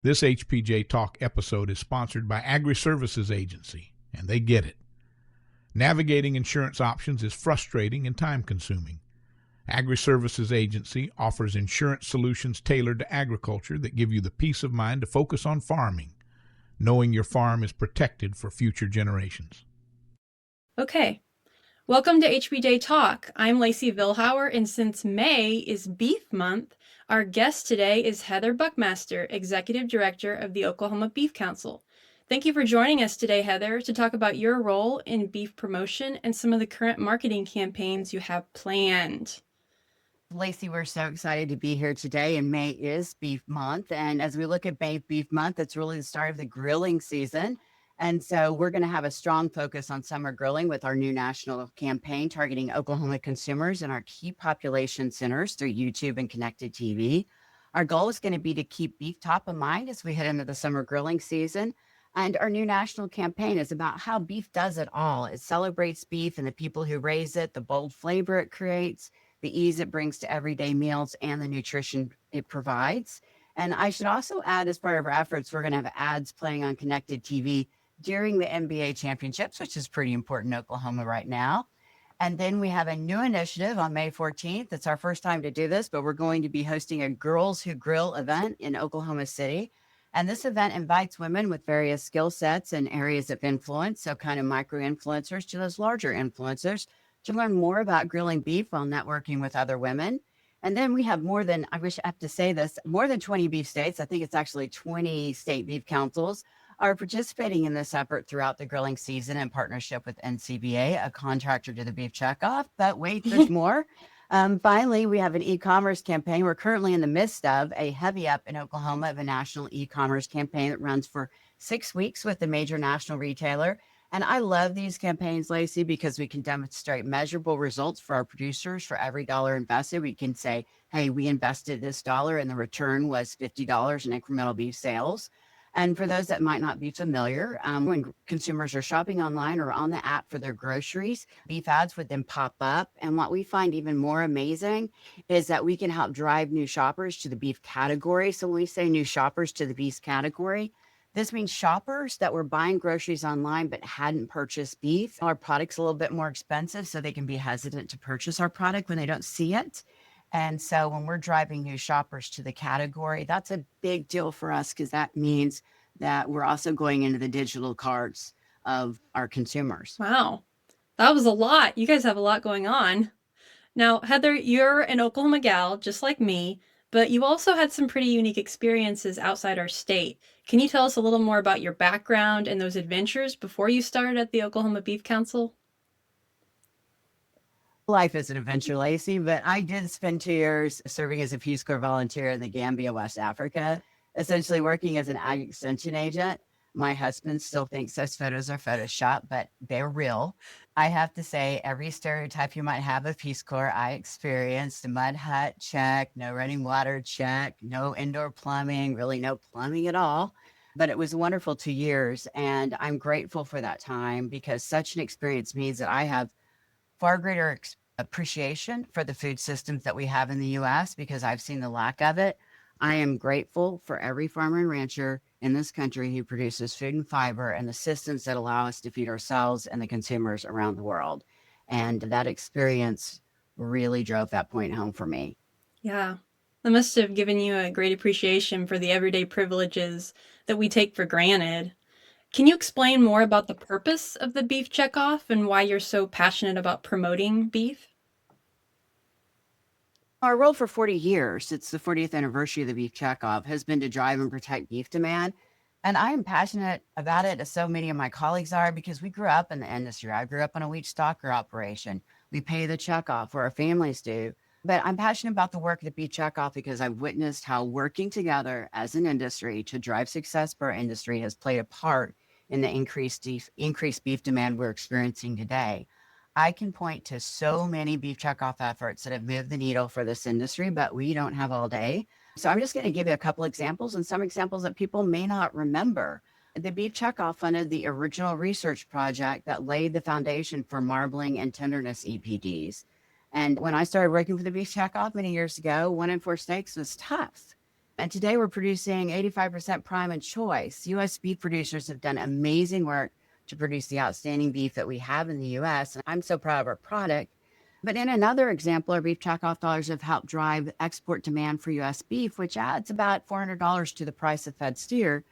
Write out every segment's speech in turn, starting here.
This HBJ Talk episode is sponsored by Agri-Services Agency, and they get it. Navigating insurance options is frustrating and time-consuming. Agri-Services Agency offers insurance solutions tailored to agriculture that give you the peace of mind to focus on farming, knowing your farm is protected for future generations. Okay, welcome to HBJ Talk. I'm Lacey Vilhauer, and since May is Beef Month, our guest today is Heather Buckmaster, Executive Director of the Oklahoma Beef Council. Thank you for joining us today, Heather, to talk about your role in beef promotion and some of the current marketing campaigns you have planned. Lacey, we're so excited to be here today, and May is Beef Month. And as we look at May Beef Month, it's really the start of the grilling season. And so we're going to have a strong focus on summer grilling with our new national campaign targeting Oklahoma consumers in our key population centers through YouTube and connected TV. Our goal is going to be to keep beef top of mind as we head into the summer grilling season. And our new national campaign is about how beef does it all. It celebrates beef and the people who raise it, the bold flavor it creates, the ease it brings to everyday meals, and the nutrition it provides. And I should also add, as part of our efforts, we're going to have ads playing on connected TV during the NBA championships, which is pretty important in Oklahoma right now. And then we have a new initiative on May 14th. It's our first time to do this, but we're going to be hosting a Girls Who Grill event in Oklahoma City. And this event invites women with various skill sets and areas of influence, so kind of micro influencers to those larger influencers, to learn more about grilling beef while networking with other women. And then we have more than 20 beef states. I think it's actually 20 state beef councils are participating in this effort throughout the grilling season in partnership with NCBA, a contractor to the Beef Checkoff. But wait, there's more. Finally, we have an e-commerce campaign. We're currently in the midst of a heavy up in Oklahoma of a national e-commerce campaign that runs for 6 weeks with a major national retailer. And I love these campaigns, Lacey, because we can demonstrate measurable results for our producers. For every dollar invested, we can say, hey, we invested this dollar and the return was $50 in incremental beef sales. And for those that might not be familiar, when consumers are shopping online or on the app for their groceries, beef ads would then pop up. And what we find even more amazing is that we can help drive new shoppers to the beef category. So when we say new shoppers to the beef category, this means shoppers that were buying groceries online but hadn't purchased beef. Our product's a little bit more expensive, so they can be hesitant to purchase our product when they don't see it. And so when we're driving new shoppers to the category, that's a big deal for us, because that means that we're also going into the digital carts of our consumers. Wow, that was a lot. You guys have a lot going on. Now, Heather, you're an Oklahoma gal, just like me, but you also had some pretty unique experiences outside our state. Can you tell us a little more about your background and those adventures before you started at the Oklahoma Beef Council? Life is an adventure, Lacey, but I did spend 2 years serving as a Peace Corps volunteer in the Gambia, West Africa, essentially working as an ag extension agent. My husband still thinks those photos are Photoshop, but they're real. I have to say, every stereotype you might have of Peace Corps, I experienced. The mud hut, check. No running water, check. No indoor plumbing, really no plumbing at all. But it was a wonderful 2 years, and I'm grateful for that time, because such an experience means that I have far greater appreciation for the food systems that we have in the U.S., because I've seen the lack of it. I am grateful for every farmer and rancher in this country who produces food and fiber, and the systems that allow us to feed ourselves and the consumers around the world. And that experience really drove that point home for me. Yeah, that must have given you a great appreciation for the everyday privileges that we take for granted. Can you explain more about the purpose of the Beef Checkoff and why you're so passionate about promoting beef? Our role for 40 years, it's the 40th anniversary of the Beef Checkoff, has been to drive and protect beef demand. And I am passionate about it, as so many of my colleagues are, because we grew up in the industry. I grew up on a wheat stalker operation. We pay the checkoff, or our families do. But I'm passionate about the work of the Beef Checkoff because I've witnessed how working together as an industry to drive success for our industry has played a part in the increased beef demand we're experiencing today. I can point to so many Beef Checkoff efforts that have moved the needle for this industry, but we don't have all day. So I'm just going to give you a couple examples, and some examples that people may not remember. The Beef Checkoff funded the original research project that laid the foundation for marbling and tenderness EPDs. And when I started working for the Beef Checkoff many years ago, 1 in 4 steaks was tough. And today we're producing 85% prime and choice. U.S. beef producers have done amazing work to produce the outstanding beef that we have in the U.S. And I'm so proud of our product. But in another example, our beef checkoff dollars have helped drive export demand for U.S. beef, which adds about $400 to the price of fed steer.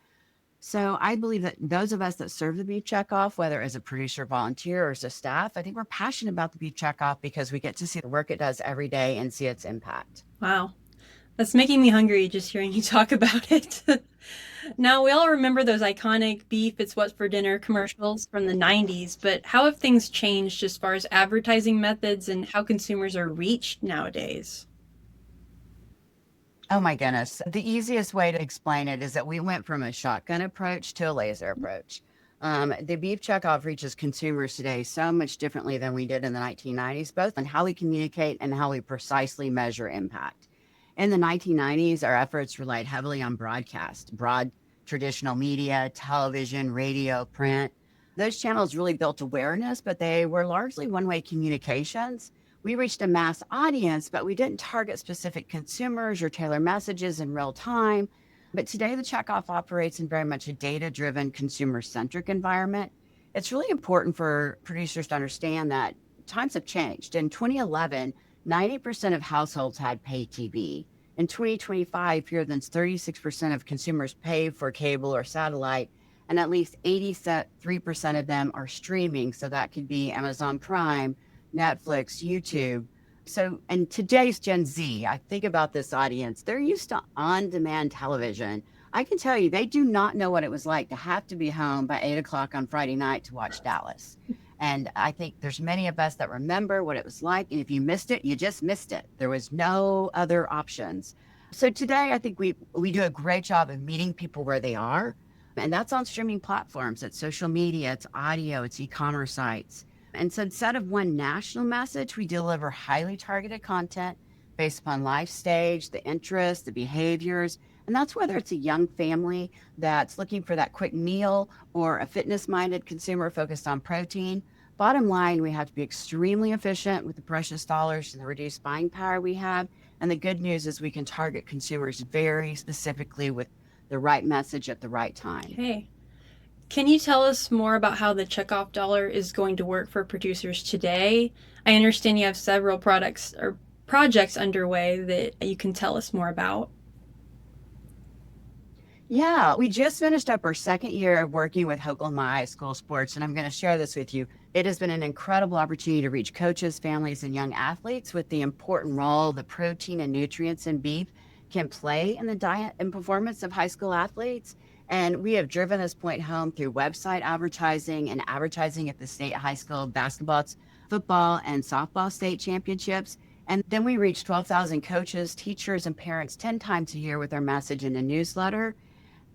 So I believe that those of us that serve the beef checkoff, whether as a producer, volunteer, or as a staff, I think we're passionate about the beef checkoff because we get to see the work it does every day and see its impact. Wow. That's making me hungry just hearing you talk about it. Now, we all remember those iconic beef, it's what's for dinner commercials from the 90s, but how have things changed as far as advertising methods and how consumers are reached nowadays? Oh my goodness. The easiest way to explain it is that we went from a shotgun approach to a laser approach. The beef checkoff reaches consumers today so much differently than we did in the 1990s, both on how we communicate and how we precisely measure impact. In the 1990s, our efforts relied heavily on broad traditional media, television, radio, print. Those channels really built awareness, but they were largely one-way communications. We reached a mass audience, but we didn't target specific consumers or tailor messages in real time. But today, the checkoff operates in very much a data-driven, consumer-centric environment. It's really important for producers to understand that times have changed. In 2011, 90% of households had pay TV. In 2025, fewer than 36% of consumers pay for cable or satellite, and at least 83% of them are streaming. So that could be Amazon Prime, Netflix, YouTube. So, and today's Gen Z, I think about this audience, they're used to on-demand television. I can tell you, they do not know what it was like to have to be home by 8 o'clock on Friday night to watch Dallas. And I think there's many of us that remember what it was like. And if you missed it, you just missed it. There was no other options. So today, I think we do a great job of meeting people where they are. And that's on streaming platforms. It's social media, it's audio, it's e-commerce sites. And so instead of one national message, we deliver highly targeted content based upon life stage, the interests, the behaviors. And that's whether it's a young family that's looking for that quick meal or a fitness-minded consumer focused on protein. Bottom line, we have to be extremely efficient with the precious dollars and the reduced buying power we have. And the good news is we can target consumers very specifically with the right message at the right time. Okay. Can you tell us more about how the checkoff dollar is going to work for producers today? I understand you have several products or projects underway that you can tell us more about. Yeah, we just finished up our second year of working with Oklahoma High School Sports, and I'm going to share this with you. It has been an incredible opportunity to reach coaches, families, and young athletes with the important role the protein and nutrients in beef can play in the diet and performance of high school athletes. And we have driven this point home through website advertising and advertising at the state high school basketball, football, and softball state championships. And then we reach 12,000 coaches, teachers, and parents 10 times a year with our message in a newsletter.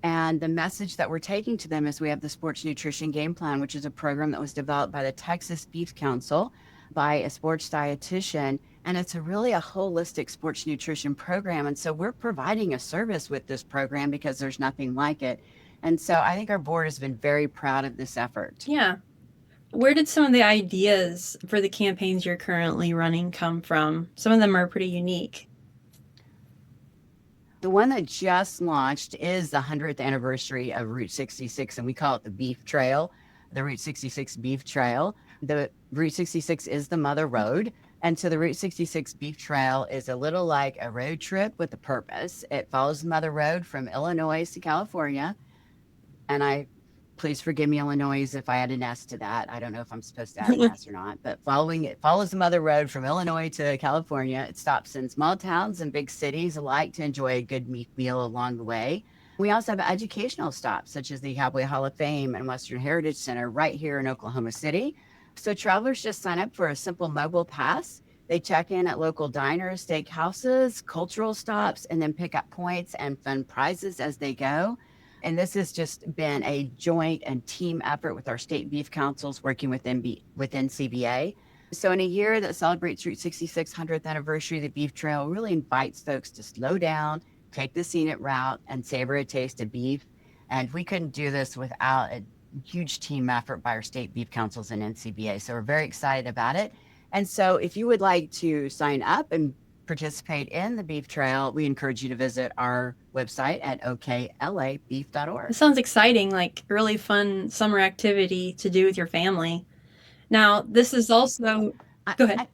And the message that we're taking to them is we have the Sports Nutrition Game Plan, which is a program that was developed by the Texas Beef Council by a sports dietitian. And it's really a holistic sports nutrition program. And so we're providing a service with this program because there's nothing like it. And so I think our board has been very proud of this effort. Yeah. Where did some of the ideas for the campaigns you're currently running come from? Some of them are pretty unique. The one that just launched is the 100th anniversary of Route 66, and we call it the Beef Trail, the Route 66 Beef Trail. The Route 66 is the mother road. And so the Route 66 Beef Trail is a little like a road trip with a purpose. It follows the mother road from Illinois to California. And please forgive me, Illinois, if I add an S to that. I don't know if I'm supposed to add an S or not, but it follows the mother road from Illinois to California. It stops in small towns and big cities alike to enjoy a good meat meal along the way. We also have educational stops, such as the Cowboy Hall of Fame and Western Heritage Center right here in Oklahoma City. So travelers just sign up for a simple mobile pass. They check in at local diners, steakhouses, cultural stops, and then pick up points and fun prizes as they go. And this has just been a joint and team effort with our state beef councils working with NCBA. So in a year that celebrates Route 66 100th anniversary, the Beef Trail really invites folks to slow down, take the scenic route, and savor a taste of beef. And we couldn't do this without a huge team effort by our state beef councils and NCBA. So we're very excited about it. And so if you would like to sign up and participate in the beef trail, we encourage you to visit our website at oklabeef.org. This sounds exciting, like really fun summer activity to do with your family. Now, this is also, I, go ahead. I,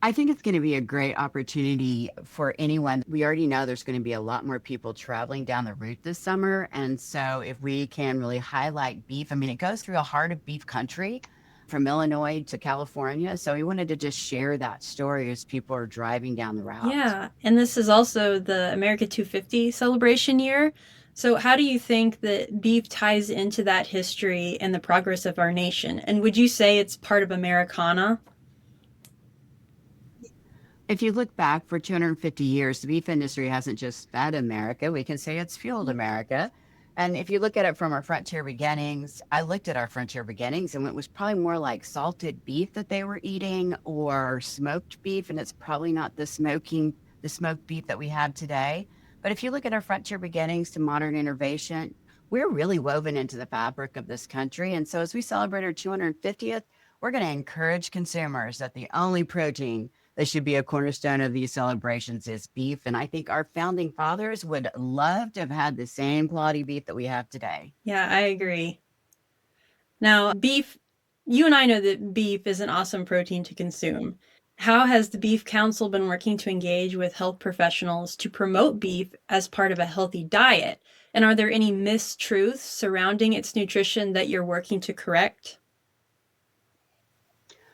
I think it's going to be a great opportunity for anyone. We already know there's going to be a lot more people traveling down the route this summer. And so if we can really highlight beef, I mean, it goes through a heart of beef country from Illinois to California. So we wanted to just share that story as people are driving down the route. Yeah, and this is also the America 250 celebration year. So how do you think that beef ties into that history and the progress of our nation? And would you say it's part of Americana? If you look back for 250 years, the beef industry hasn't just fed America. We can say it's fueled America. And if you look at it from our frontier beginnings, I looked at our frontier beginnings and it was probably more like salted beef that they were eating or smoked beef. And it's probably not the smoked beef that we have today. But if you look at our frontier beginnings to modern innovation, we're really woven into the fabric of this country. And so as we celebrate our 250th, we're going to encourage consumers that the only protein that should be a cornerstone of these celebrations is beef. And I think our founding fathers would love to have had the same quality beef that we have today. Yeah, I agree. Now, beef, you and I know that beef is an awesome protein to consume. How has the Beef Council been working to engage with health professionals to promote beef as part of a healthy diet? And are there any mistruths surrounding its nutrition that you're working to correct?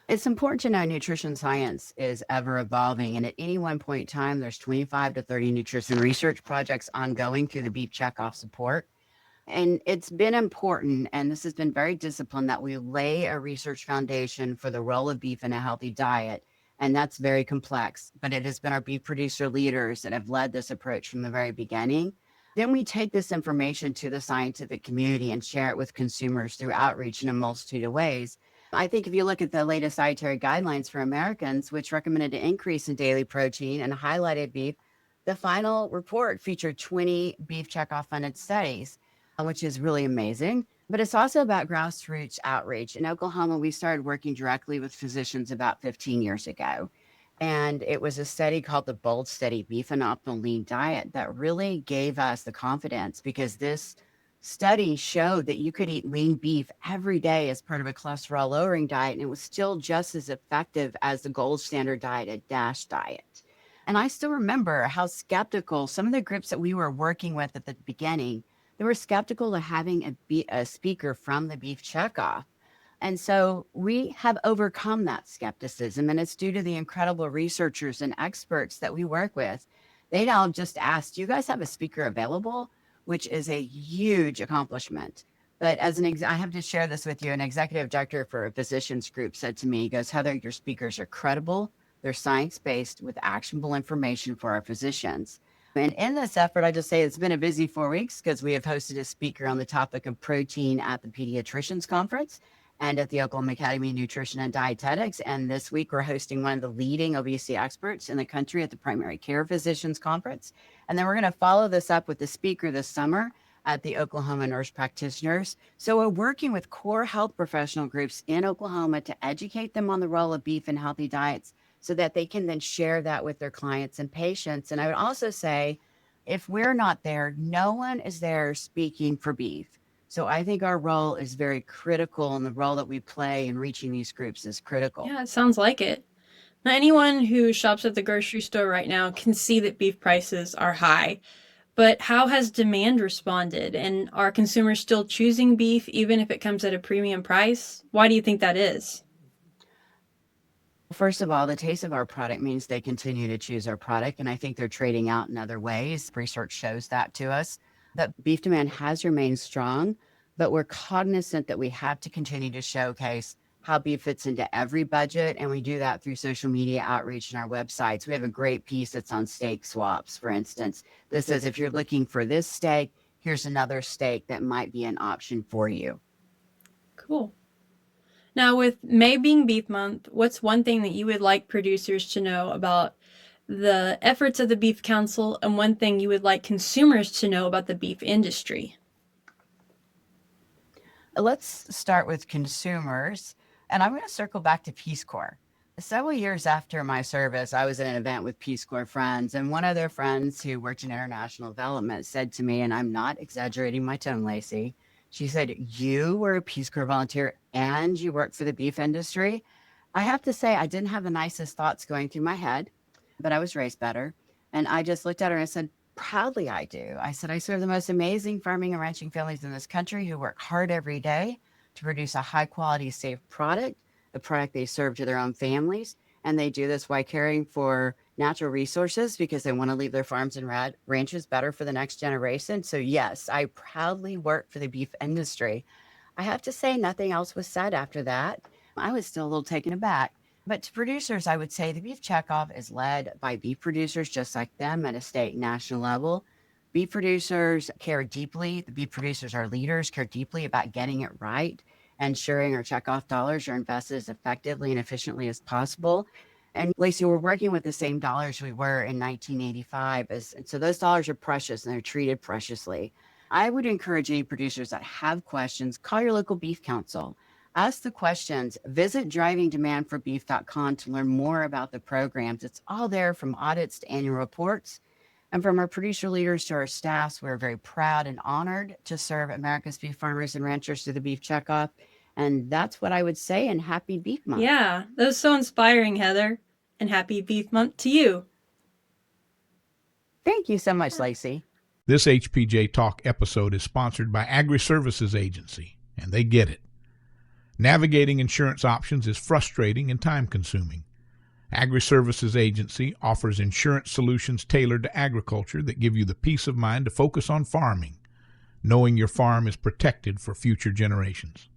It's important to know nutrition science is ever evolving. And at any one point in time, there's 25 to 30 nutrition research projects ongoing through the Beef Checkoff support. And it's been important, and this has been very disciplined, that we lay a research foundation for the role of beef in a healthy diet. And that's very complex, but it has been our beef producer leaders that have led this approach from the very beginning. Then we take this information to the scientific community and share it with consumers through outreach in a multitude of ways. I think if you look at the latest dietary guidelines for Americans, which recommended an increase in daily protein and highlighted beef, the final report featured 20 beef checkoff funded studies, which is really amazing. But it's also about grassroots outreach. In Oklahoma, we started working directly with physicians about 15 years ago. And it was a study called the Bold Steady Beef and Optimal Lean Diet that really gave us the confidence, because this study showed that you could eat lean beef every day as part of a cholesterol lowering diet, and it was still just as effective as the gold standard diet, a DASH diet. And I still remember how skeptical some of the groups that we were working with at the beginning, they were skeptical of having a speaker from the Beef Checkoff. And so we have overcome that skepticism, and it's due to the incredible researchers and experts that we work with. They now just asked, do you guys have a speaker available? Which is a huge accomplishment. But as I have to share this with you, an executive director for a physicians group said to me, he goes, Heather, your speakers are credible. They're science-based with actionable information for our physicians. And in this effort, I just say it's been a busy 4 weeks because we have hosted a speaker on the topic of protein at the Pediatricians Conference and at the Oklahoma Academy of Nutrition and Dietetics. And this week, we're hosting one of the leading obesity experts in the country at the Primary Care Physicians Conference. And then we're going to follow this up with the speaker this summer at the Oklahoma Nurse Practitioners. So we're working with core health professional groups in Oklahoma to educate them on the role of beef in healthy diets so that they can then share that with their clients and patients. And I would also say, if we're not there, no one is there speaking for beef. So I think our role is very critical, and the role that we play in reaching these groups is critical. Yeah, it sounds like it. Now, anyone who shops at the grocery store right now can see that beef prices are high. But how has demand responded? And are consumers still choosing beef even if it comes at a premium price? Why do you think that is? First of all, the taste of our product means they continue to choose our product. And I think they're trading out in other ways. Research shows that to us, that beef demand has remained strong, but we're cognizant that we have to continue to showcase how beef fits into every budget. And we do that through social media outreach and our websites. We have a great piece that's on steak swaps, for instance. This says, if you're looking for this steak, here's another steak that might be an option for you. Cool. Now, with May being Beef Month, what's one thing that you would like producers to know about the efforts of the Beef Council, and one thing you would like consumers to know about the beef industry? Let's start with consumers. And I'm going to circle back to Peace Corps. Several years after my service, I was at an event with Peace Corps friends, and one of their friends who worked in international development said to me, and I'm not exaggerating my tone, Lacey. She said, "You were a Peace Corps volunteer and you worked for the beef industry." I have to say, I didn't have the nicest thoughts going through my head, but I was raised better. And I just looked at her and I said, "Proudly, I do." I said, "I serve the most amazing farming and ranching families in this country who work hard every day to produce a high quality, safe product, the product they serve to their own families. And they do this while caring for natural resources because they want to leave their farms and ranches better for the next generation." So, yes, I proudly work for the beef industry. I have to say, nothing else was said after that. I was still a little taken aback. But to producers, I would say the Beef Checkoff is led by beef producers just like them at a state and national level. Beef producers care deeply. The beef producers, our leaders, care deeply about getting it right, ensuring our checkoff dollars are invested as effectively and efficiently as possible. And Lacey, we're working with the same dollars we were in 1985. And so those dollars are precious and they're treated preciously. I would encourage any producers that have questions, call your local beef council. Ask the questions. Visit drivingdemandforbeef.com to learn more about the programs. It's all there, from audits to annual reports. And from our producer leaders to our staffs, we're very proud and honored to serve America's beef farmers and ranchers through the Beef Checkoff. And that's what I would say. And happy Beef Month. Yeah, that was so inspiring, Heather. And happy Beef Month to you. Thank you so much, Lacey. This HBJ Talk episode is sponsored by Agri-Services Agency, and they get it. Navigating insurance options is frustrating and time-consuming. Agri-Services Agency offers insurance solutions tailored to agriculture that give you the peace of mind to focus on farming, knowing your farm is protected for future generations.